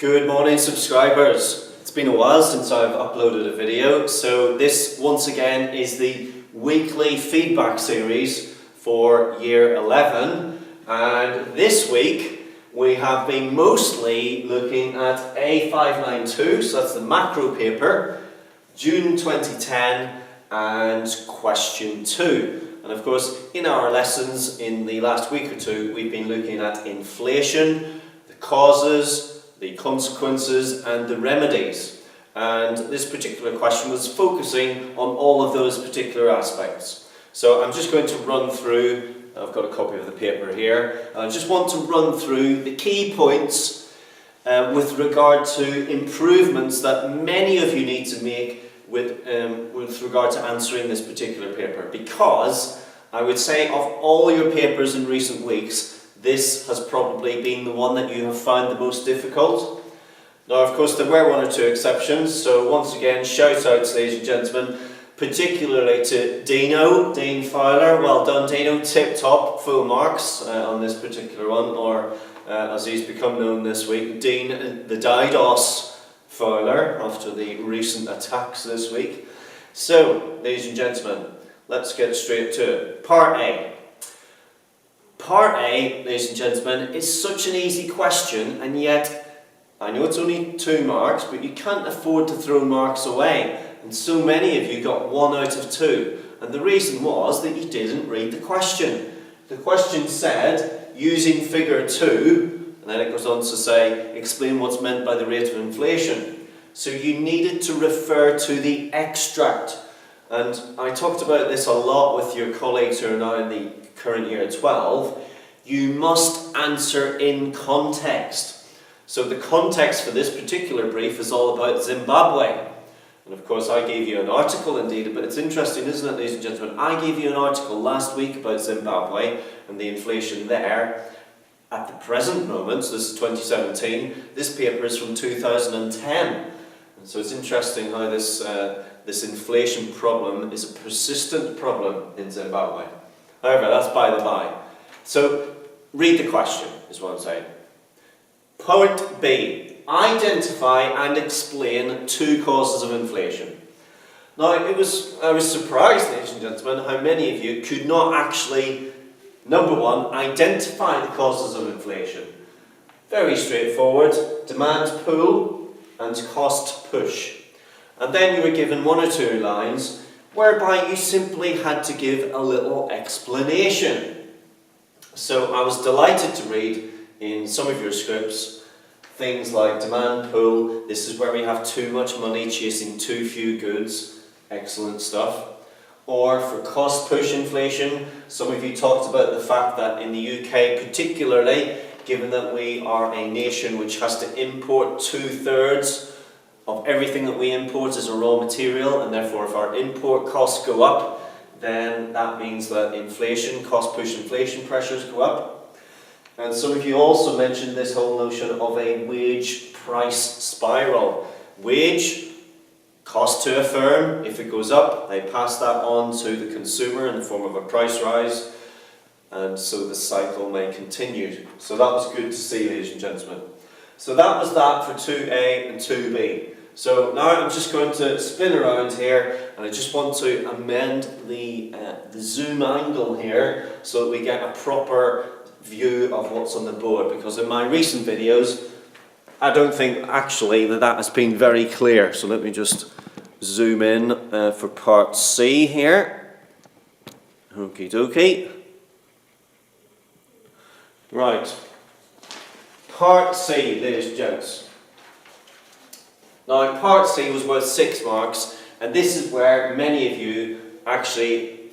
Good morning, subscribers. It's been a while since I've uploaded a video, so this once again is the weekly feedback series for year 11, and this week we have been mostly looking at A592, so that's the macro paper, June 2010 and question 2. And of course, in our lessons in the last week or two, we've been looking at inflation, the causes, the consequences and the remedies. And this particular question was focusing on all of those particular aspects. So I'm just going to run through, I've got a copy of the paper here, I just want to run through the key points with regard to improvements that many of you need to make with regard to answering this particular paper, because I would say of all your papers in recent weeks, this has probably been the one that you have found the most difficult. Now, of course, there were one or two exceptions, so once again, shout outs, ladies and gentlemen, particularly to Dean Fowler. Well done, Dino, tip top, full marks on this particular one, or as he's become known this week, Dean the Didos Fowler, after the recent attacks this week. So, ladies and gentlemen, let's get straight to it. Part A. Part A, ladies and gentlemen, is such an easy question, and yet, I know it's only 2 marks, but you can't afford to throw marks away. And so many of you got 1 out of 2. And the reason was that you didn't read the question. The question said, using figure 2, and then it goes on to say, explain what's meant by the rate of inflation. So you needed to refer to the extract. And I talked about this a lot with your colleagues who are now in the current year 12. You must answer in context. So the context for this particular brief is all about Zimbabwe. And of course I gave you an article indeed, but it's interesting, isn't it, ladies and gentlemen? I gave you an article last week about Zimbabwe and the inflation there. At the present moment, so this is 2017, this paper is from 2010. And so it's interesting how this inflation problem is a persistent problem in Zimbabwe. However, that's by the by. So, read the question, is what I'm saying. Point B. Identify and explain 2 causes of inflation. Now, I was surprised, ladies and gentlemen, how many of you could not actually, number 1, identify the causes of inflation. Very straightforward. Demand pull and cost push. And then you were given 1 or 2 lines whereby you simply had to give a little explanation. So I was delighted to read in some of your scripts things like demand pull, this is where we have too much money chasing too few goods, excellent stuff. Or for cost push inflation, some of you talked about the fact that in the UK particularly, given that we are a nation which has to import 2/3 of everything that we import is a raw material, and therefore if our import costs go up, then that means that inflation, cost push inflation pressures go up. And some of you also mentioned this whole notion of a wage price spiral. Wage, cost to a firm, if it goes up, they pass that on to the consumer in the form of a price rise, and so the cycle may continue. So that was good to see, ladies and gentlemen. So that was that for 2A and 2B. So now I'm just going to spin around here, and I just want to amend the zoom angle here so that we get a proper view of what's on the board, because in my recent videos I don't think actually that has been very clear. So let me just zoom in for part C here. Okie dokie. Right. Part C, ladies and gents. Now, part C was worth 6 marks, and this is where many of you actually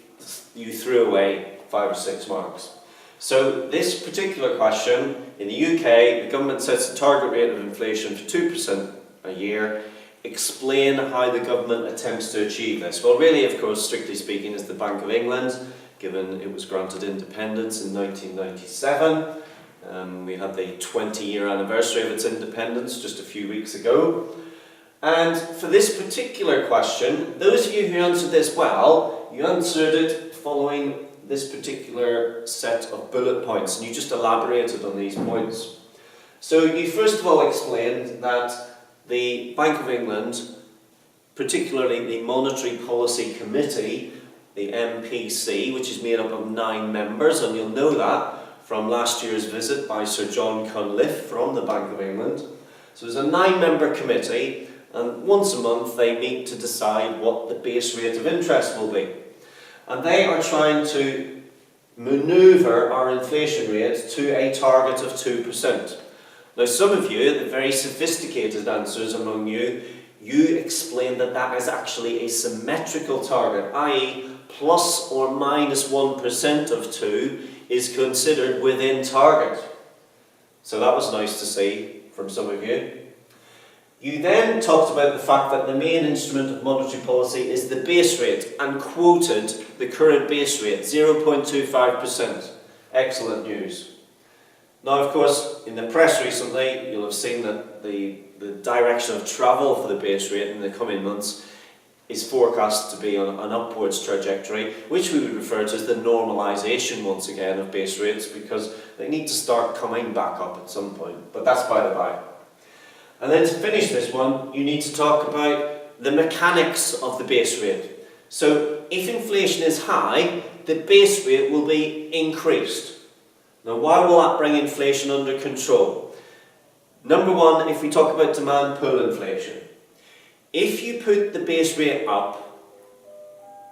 you threw away 5 or 6 marks. So this particular question, in the UK, the government sets a target rate of inflation for 2% a year. Explain how the government attempts to achieve this. Well, really, of course, strictly speaking, is the Bank of England, given it was granted independence in 1997. We had the 20-year anniversary of its independence just a few weeks ago. And for this particular question, those of you who answered this well, you answered it following this particular set of bullet points, and you just elaborated on these points. So you first of all explained that the Bank of England, particularly the Monetary Policy Committee, the MPC, which is made up of 9 members, and you'll know that from last year's visit by Sir John Cunliffe from the Bank of England. So there's a 9-member committee, and once a month they meet to decide what the base rate of interest will be. And they are trying to manoeuvre our inflation rate to a target of 2%. Now some of you, the very sophisticated answers among you, you explained that that is actually a symmetrical target, i.e. plus or minus 1% of 2 is considered within target. So that was nice to see from some of you. You then talked about the fact that the main instrument of monetary policy is the base rate and quoted the current base rate, 0.25%. Excellent news. Now, of course, in the press recently, you'll have seen that the direction of travel for the base rate in the coming months is forecast to be on an upwards trajectory, which we would refer to as the normalisation once again of base rates, because they need to start coming back up at some point. But that's by the by. And then to finish this one, you need to talk about the mechanics of the base rate. So if inflation is high, the base rate will be increased. Now, why will that bring inflation under control? Number one, if we talk about demand pull inflation. If you put the base rate up,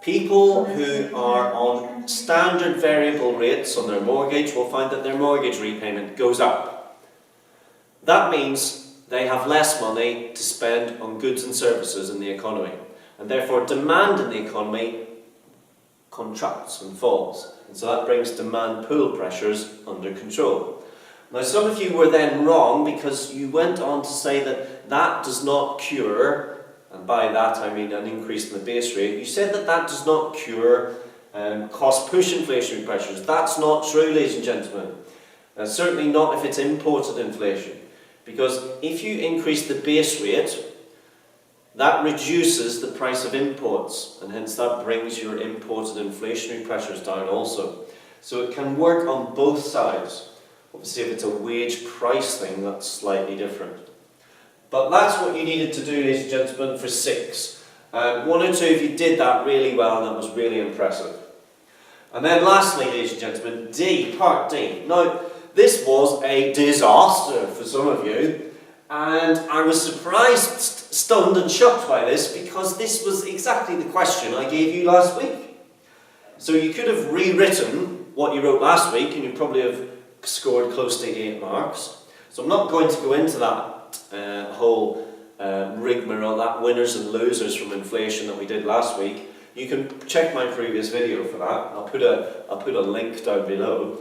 people who are on standard variable rates on their mortgage will find that their mortgage repayment goes up. That means they have less money to spend on goods and services in the economy, and therefore demand in the economy contracts and falls, and so that brings demand pull pressures under control. Now some of you were then wrong, because you went on to say that that does not cure, and by that I mean an increase in the base rate, you said that that does not cure cost push inflationary pressures. That's not true, ladies and gentlemen. Certainly not if it's imported inflation, because if you increase the base rate, that reduces the price of imports, and hence that brings your imported inflationary pressures down also. So it can work on both sides. Obviously if it's a wage price thing, that's slightly different. But that's what you needed to do, ladies and gentlemen, for 6. 1 or 2 of you did that really well, and that was really impressive. And then lastly, ladies and gentlemen, D, part D. Now, this was a disaster for some of you, and I was surprised, stunned and shocked by this, because this was exactly the question I gave you last week. So you could have rewritten what you wrote last week, and you probably have scored close to 8 marks. So I'm not going to go into that whole rigmarole, that winners and losers from inflation that we did last week. You can check my previous video for that. I'll put a link down below.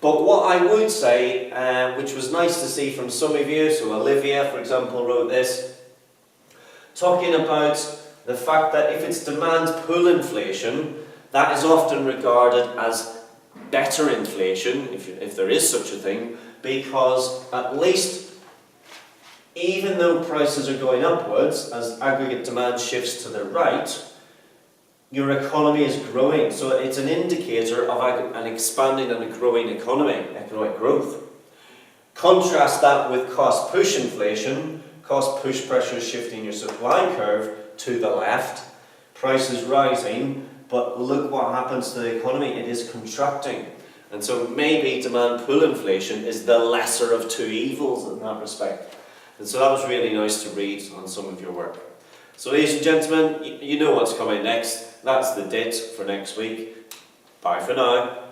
But what I would say, which was nice to see from some of you, so Olivia, for example, wrote this, talking about the fact that if it's demand pull inflation, that is often regarded as better inflation, if there is such a thing, because at least even though prices are going upwards, as aggregate demand shifts to the right, your economy is growing. So it's an indicator of an expanding and a growing economy, economic growth. Contrast that with cost push inflation, cost push pressures shifting your supply curve to the left, prices rising, but look what happens to the economy, it is contracting. And so maybe demand pull inflation is the lesser of 2 evils in that respect. And so that was really nice to read on some of your work. So ladies and gentlemen, you know what's coming next. That's the date for next week. Bye for now.